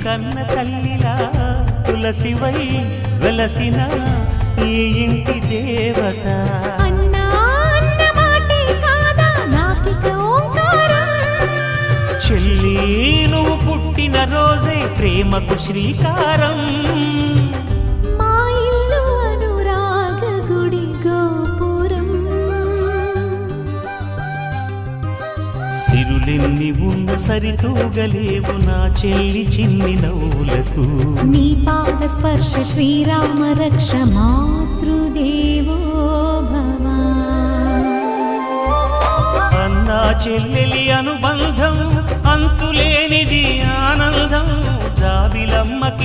కన్న తల్లిలా తులసివై వెలసిన ఈ ఇంటి దేవత. అన్నా అన్న మాటే కాదా నాకిక ఓంకారం. చెల్లి నువ్వు పుట్టిన రోజే ప్రేమకు శ్రీకారం. మా ఇల్లు అనురాగ గుడి గోపురం. సిరులెన్ని ఉన్న సరితూగలేవు నా చెల్లి చిన్ని నవ్వులకు. నీ పాద స్పర్శ శ్రీరామ రక్ష మాతృదేవో భవ. అన్నా చెల్లెలి అనుబంధం అంతులేనిది ఆనందం. జాబిలమ్మకి